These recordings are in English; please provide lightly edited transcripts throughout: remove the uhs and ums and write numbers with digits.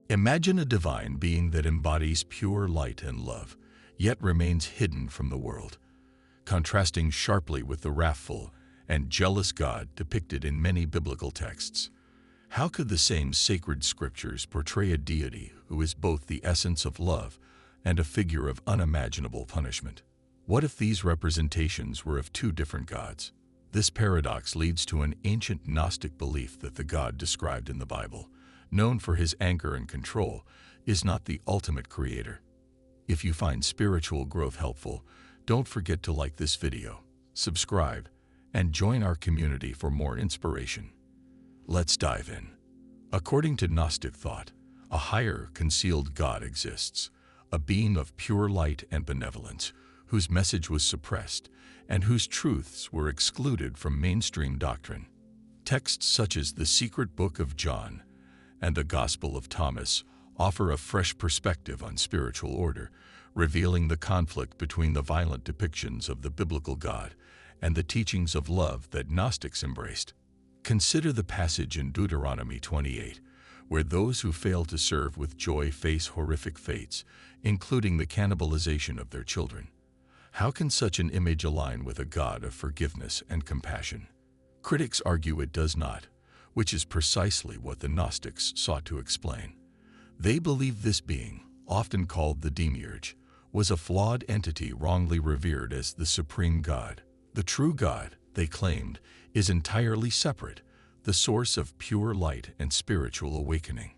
Imagine a divine being that embodies pure light and love, yet remains hidden from the world, contrasting sharply with the wrathful and jealous God depicted in many biblical texts. How could the same sacred scriptures portray a deity who is both the essence of love and a figure of unimaginable punishment? What if these representations were of two different gods? This paradox leads to an ancient Gnostic belief that the God described in the Bible, known for his anger and control, is not the ultimate creator. If you find spiritual growth helpful, don't forget to like this video, subscribe, and join our community for more inspiration. Let's dive in. According to Gnostic thought, a higher, concealed God exists, a being of pure light and benevolence, whose message was suppressed and whose truths were excluded from mainstream doctrine. Texts such as the Secret Book of John and the Gospel of Thomas offer a fresh perspective on spiritual order, revealing the conflict between the violent depictions of the biblical God and the teachings of love that Gnostics embraced. Consider the passage in Deuteronomy 28, where those who fail to serve with joy face horrific fates, including the cannibalization of their children. How can such an image align with a God of forgiveness and compassion? Critics argue it does not, which is precisely what the Gnostics sought to explain. They believe this being, often called the demiurge, was a flawed entity wrongly revered as the supreme God. The true God, they claimed, is entirely separate, the source of pure light and spiritual awakening.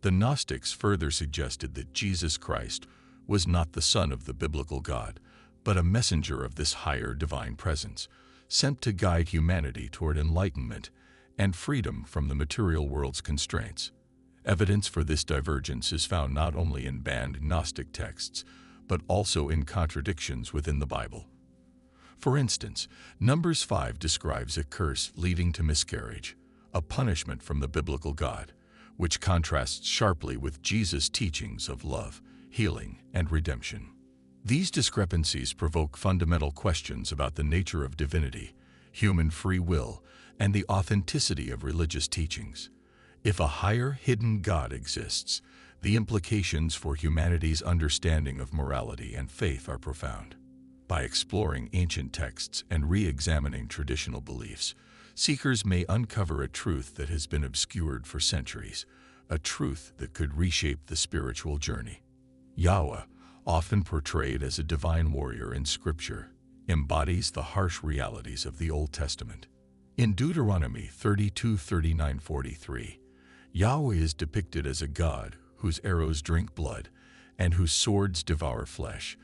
The Gnostics further suggested that Jesus Christ was not the Son of the biblical God, but a messenger of this higher divine presence, sent to guide humanity toward enlightenment and freedom from the material world's constraints. Evidence for this divergence is found not only in banned Gnostic texts, but also in contradictions within the Bible. For instance, Numbers 5 describes a curse leading to miscarriage, a punishment from the biblical God, which contrasts sharply with Jesus' teachings of love, healing, and redemption. These discrepancies provoke fundamental questions about the nature of divinity, human free will, and the authenticity of religious teachings. If a higher, hidden God exists, the implications for humanity's understanding of morality and faith are profound. By exploring ancient texts and re-examining traditional beliefs, seekers may uncover a truth that has been obscured for centuries, a truth that could reshape the spiritual journey. Yahweh, often portrayed as a divine warrior in Scripture, embodies the harsh realities of the Old Testament. In Deuteronomy 32:39-43, Yahweh is depicted as a God whose arrows drink blood and whose swords devour flesh,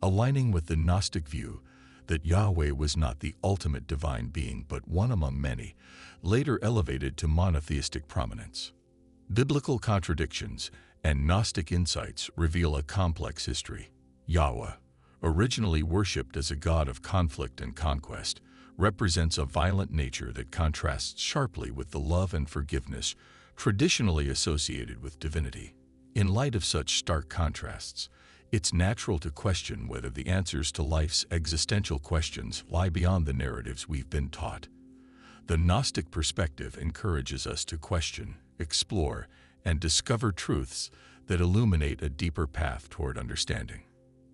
aligning with the Gnostic view that Yahweh was not the ultimate divine being but one among many, later elevated to monotheistic prominence. Biblical contradictions and Gnostic insights reveal a complex history. Yahweh, originally worshipped as a god of conflict and conquest, represents a violent nature that contrasts sharply with the love and forgiveness traditionally associated with divinity. In light of such stark contrasts, it's natural to question whether the answers to life's existential questions lie beyond the narratives we've been taught. The Gnostic perspective encourages us to question, explore, and discover truths that illuminate a deeper path toward understanding.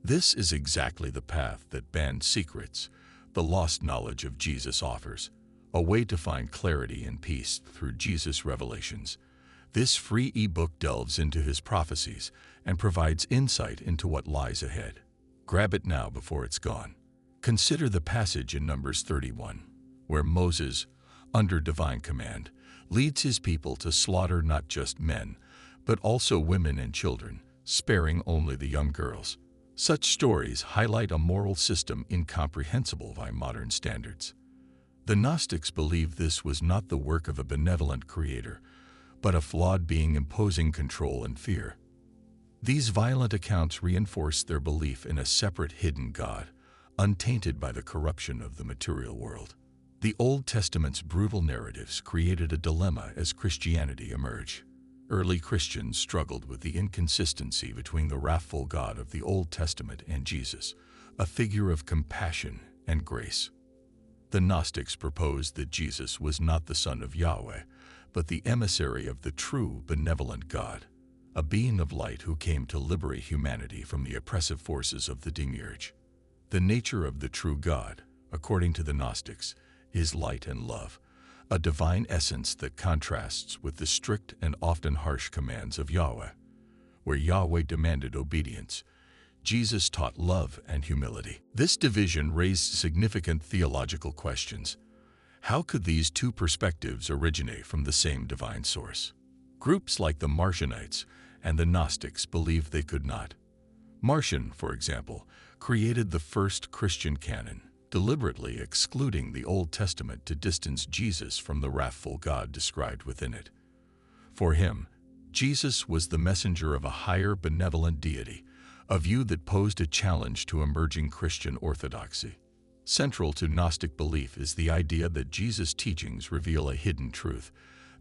This is exactly the path that Banned Secrets, the lost knowledge of Jesus, offers, a way to find clarity and peace through Jesus' revelations. This free ebook delves into his prophecies and provides insight into what lies ahead. Grab it now before it's gone. Consider the passage in Numbers 31, where Moses, under divine command, leads his people to slaughter not just men, but also women and children, sparing only the young girls. Such stories highlight a moral system incomprehensible by modern standards. The Gnostics believed this was not the work of a benevolent creator, but a flawed being imposing control and fear. These violent accounts reinforce their belief in a separate hidden God, untainted by the corruption of the material world. The Old Testament's brutal narratives created a dilemma as Christianity emerged. Early Christians struggled with the inconsistency between the wrathful God of the Old Testament and Jesus, a figure of compassion and grace. The Gnostics proposed that Jesus was not the Son of Yahweh, but the emissary of the true benevolent God, a being of light who came to liberate humanity from the oppressive forces of the demiurge. The nature of the true God, according to the Gnostics, is light and love, a divine essence that contrasts with the strict and often harsh commands of Yahweh. Where Yahweh demanded obedience, Jesus taught love and humility. This division raised significant theological questions. How could these two perspectives originate from the same divine source? Groups like the Marcionites and the Gnostics believed they could not. Marcion, for example, created the first Christian canon, deliberately excluding the Old Testament to distance Jesus from the wrathful God described within it. For him, Jesus was the messenger of a higher benevolent deity, a view that posed a challenge to emerging Christian orthodoxy. Central to Gnostic belief is the idea that Jesus' teachings reveal a hidden truth,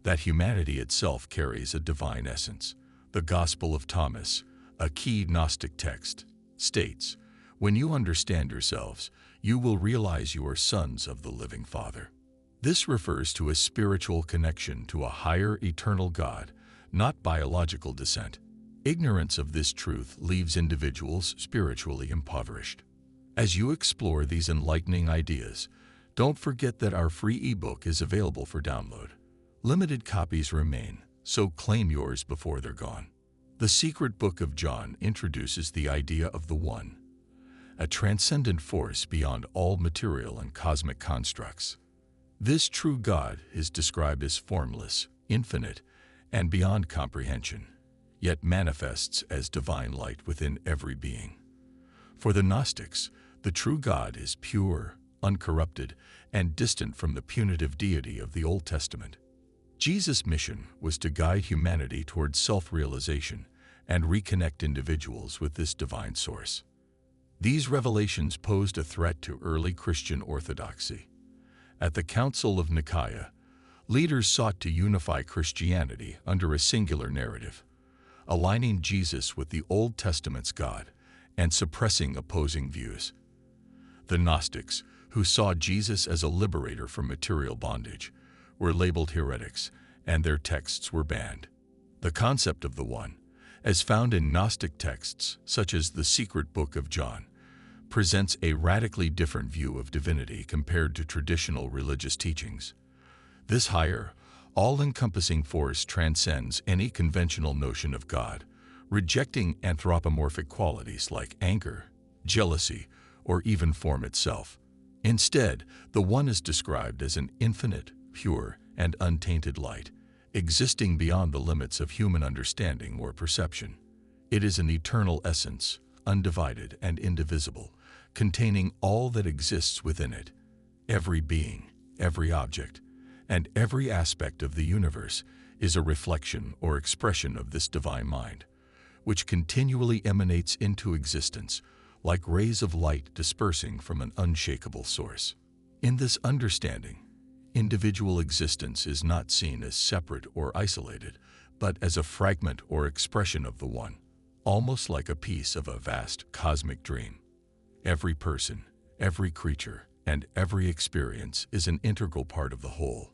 that humanity itself carries a divine essence. The Gospel of Thomas, a key Gnostic text, states, "When you understand yourselves, you will realize you are sons of the living Father." This refers to a spiritual connection to a higher eternal God, not biological descent. Ignorance of this truth leaves individuals spiritually impoverished. As you explore these enlightening ideas, don't forget that our free ebook is available for download. Limited copies remain, so claim yours before they're gone. The Secret Book of John introduces the idea of the One, a transcendent force beyond all material and cosmic constructs. This true God is described as formless, infinite, and beyond comprehension, yet manifests as divine light within every being. For the Gnostics, the true God is pure, uncorrupted, and distant from the punitive deity of the Old Testament. Jesus' mission was to guide humanity towards self-realization and reconnect individuals with this divine source. These revelations posed a threat to early Christian orthodoxy. At the Council of Nicaea, leaders sought to unify Christianity under a singular narrative, aligning Jesus with the Old Testament's God and suppressing opposing views. The Gnostics, who saw Jesus as a liberator from material bondage, were labeled heretics, and their texts were banned. The concept of the One, as found in Gnostic texts such as the Secret Book of John, presents a radically different view of divinity compared to traditional religious teachings. This higher, all-encompassing force transcends any conventional notion of God, rejecting anthropomorphic qualities like anger, jealousy, or even form itself. Instead, the One is described as an infinite, pure, and untainted light, existing beyond the limits of human understanding or perception. It is an eternal essence, undivided and indivisible, containing all that exists within it. Every being, every object, and every aspect of the universe is a reflection or expression of this divine mind, which continually emanates into existence like rays of light dispersing from an unshakable source. In this understanding, individual existence is not seen as separate or isolated, but as a fragment or expression of the One, almost like a piece of a vast cosmic dream. Every person, every creature, and every experience is an integral part of the whole,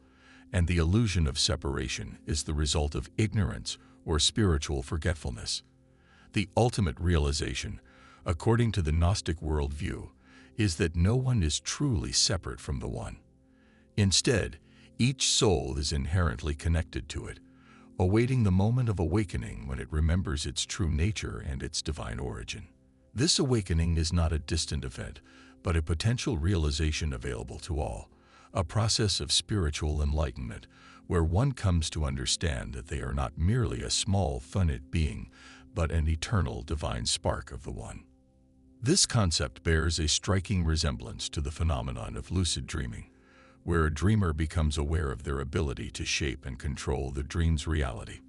and the illusion of separation is the result of ignorance or spiritual forgetfulness. The ultimate realization, according to the Gnostic worldview, is that no one is truly separate from the One. Instead, each soul is inherently connected to it, awaiting the moment of awakening when it remembers its true nature and its divine origin. This awakening is not a distant event, but a potential realization available to all, a process of spiritual enlightenment where one comes to understand that they are not merely a small, finite being, but an eternal divine spark of the One. This concept bears a striking resemblance to the phenomenon of lucid dreaming, where a dreamer becomes aware of their ability to shape and control the dream's reality.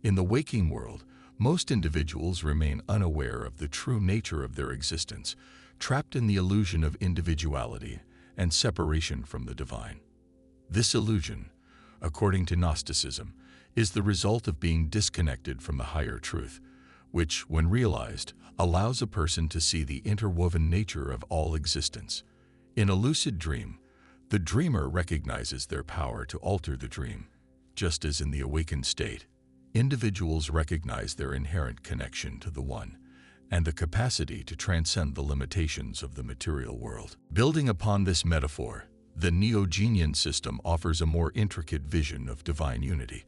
In the waking world, most individuals remain unaware of the true nature of their existence, trapped in the illusion of individuality and separation from the divine. This illusion, according to Gnosticism, is the result of being disconnected from the higher truth, which, when realized, allows a person to see the interwoven nature of all existence. In a lucid dream, the dreamer recognizes their power to alter the dream, just as in the awakened state. individuals recognize their inherent connection to the One and the capacity to transcend the limitations of the material world. Building upon this metaphor, the Neo-Genian system offers a more intricate vision of divine unity,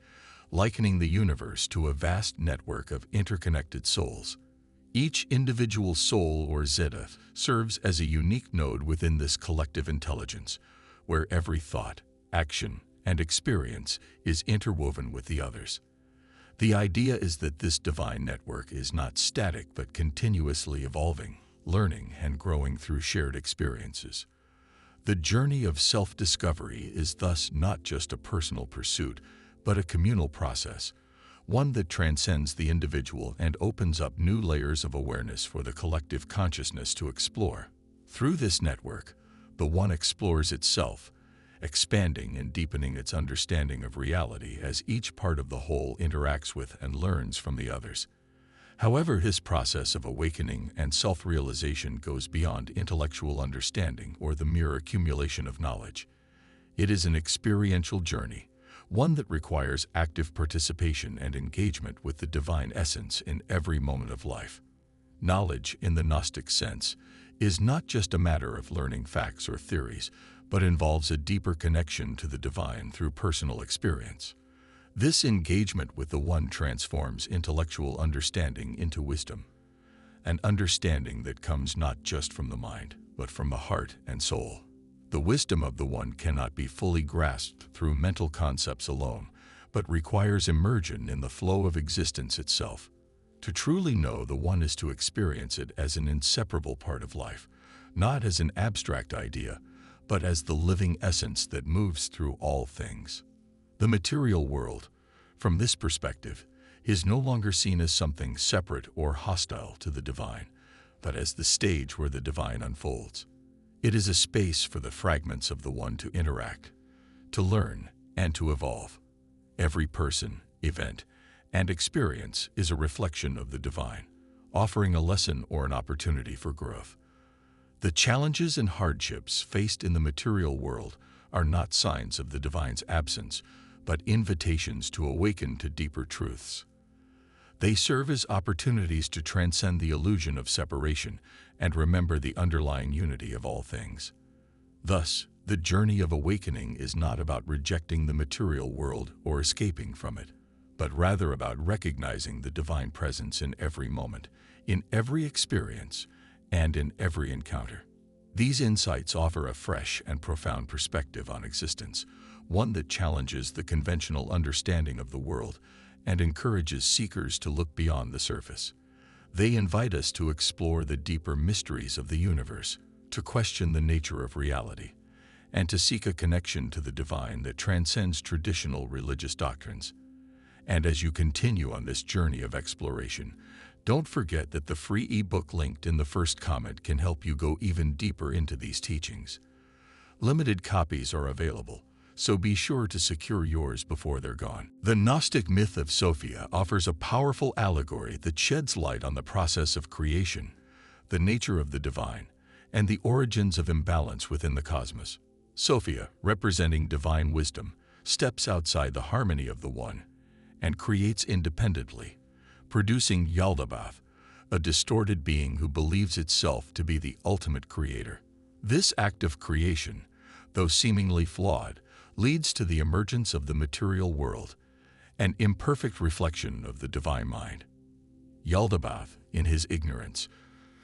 likening the universe to a vast network of interconnected souls. Each individual soul, or zeta, serves as a unique node within this collective intelligence, where every thought, action, and experience is interwoven with the others. The idea is that this divine network is not static but continuously evolving, learning, and growing through shared experiences. The journey of self-discovery is thus not just a personal pursuit, but a communal process, one that transcends the individual and opens up new layers of awareness for the collective consciousness to explore. Through this network, the One explores itself, expanding and deepening its understanding of reality as each part of the whole interacts with and learns from the others. However, his process of awakening and self-realization goes beyond intellectual understanding or the mere accumulation of knowledge. It is an experiential journey, one that requires active participation and engagement with the divine essence in every moment of life. Knowledge, in the Gnostic sense, is not just a matter of learning facts or theories, but involves a deeper connection to the divine through personal experience. This engagement with the One transforms intellectual understanding into wisdom, an understanding that comes not just from the mind, but from the heart and soul. The wisdom of the One cannot be fully grasped through mental concepts alone, but requires immersion in the flow of existence itself. To truly know the One is to experience it as an inseparable part of life, not as an abstract idea, but as the living essence that moves through all things. The material world, from this perspective, is no longer seen as something separate or hostile to the divine, but as the stage where the divine unfolds. It is a space for the fragments of the One to interact, to learn, and to evolve. Every person, event, and experience is a reflection of the divine, offering a lesson or an opportunity for growth. The challenges and hardships faced in the material world are not signs of the divine's absence, but invitations to awaken to deeper truths. They serve as opportunities to transcend the illusion of separation and remember the underlying unity of all things. Thus, the journey of awakening is not about rejecting the material world or escaping from it, but rather about recognizing the divine presence in every moment, in every experience, and in every encounter. These insights offer a fresh and profound perspective on existence, one that challenges the conventional understanding of the world and encourages seekers to look beyond the surface. They invite us to explore the deeper mysteries of the universe, to question the nature of reality, and to seek a connection to the divine that transcends traditional religious doctrines. And as you continue on this journey of exploration, don't forget that the free ebook linked in the first comment can help you go even deeper into these teachings. Limited copies are available, so be sure to secure yours before they're gone. The Gnostic myth of Sophia offers a powerful allegory that sheds light on the process of creation, the nature of the divine, and the origins of imbalance within the cosmos. Sophia, representing divine wisdom, steps outside the harmony of the One and creates independently, producing Yaldabaoth, a distorted being who believes itself to be the ultimate creator. This act of creation, though seemingly flawed, leads to the emergence of the material world, an imperfect reflection of the divine mind. Yaldabaoth, in his ignorance,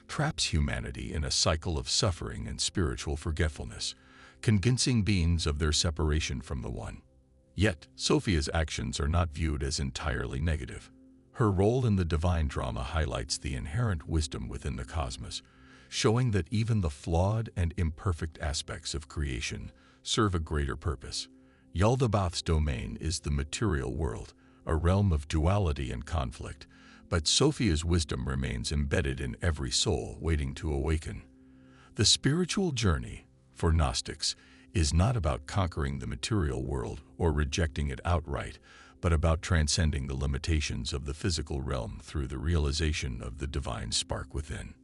traps humanity in a cycle of suffering and spiritual forgetfulness, convincing beings of their separation from the One. Yet, Sophia's actions are not viewed as entirely negative. Her role in the divine drama highlights the inherent wisdom within the cosmos, showing that even the flawed and imperfect aspects of creation serve a greater purpose. Yaldabaoth's domain is the material world, a realm of duality and conflict, but Sophia's wisdom remains embedded in every soul waiting to awaken. The spiritual journey, for Gnostics, is not about conquering the material world or rejecting it outright, but about transcending the limitations of the physical realm through the realization of the divine spark within.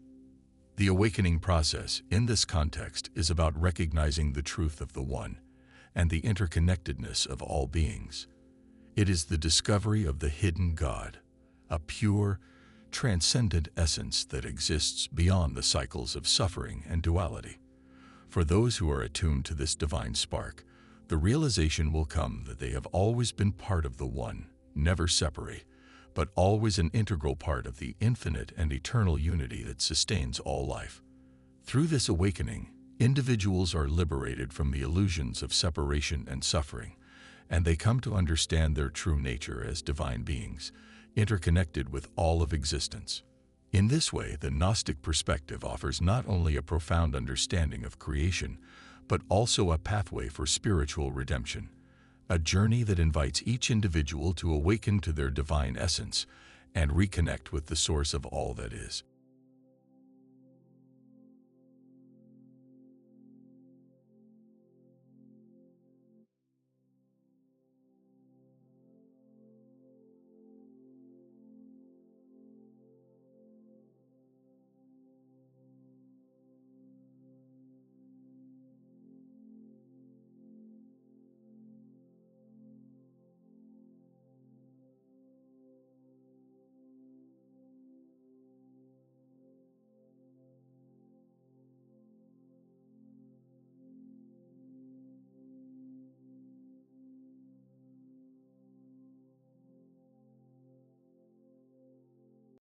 The awakening process, in this context, is about recognizing the truth of the One and the interconnectedness of all beings. It is the discovery of the hidden God, a pure, transcendent essence that exists beyond the cycles of suffering and duality. For those who are attuned to this divine spark, the realization will come that they have always been part of the One, never separate, but always an integral part of the infinite and eternal unity that sustains all life. Through this awakening, individuals are liberated from the illusions of separation and suffering, and they come to understand their true nature as divine beings, interconnected with all of existence. In this way, the Gnostic perspective offers not only a profound understanding of creation, but also a pathway for spiritual redemption, a journey that invites each individual to awaken to their divine essence and reconnect with the source of all that is.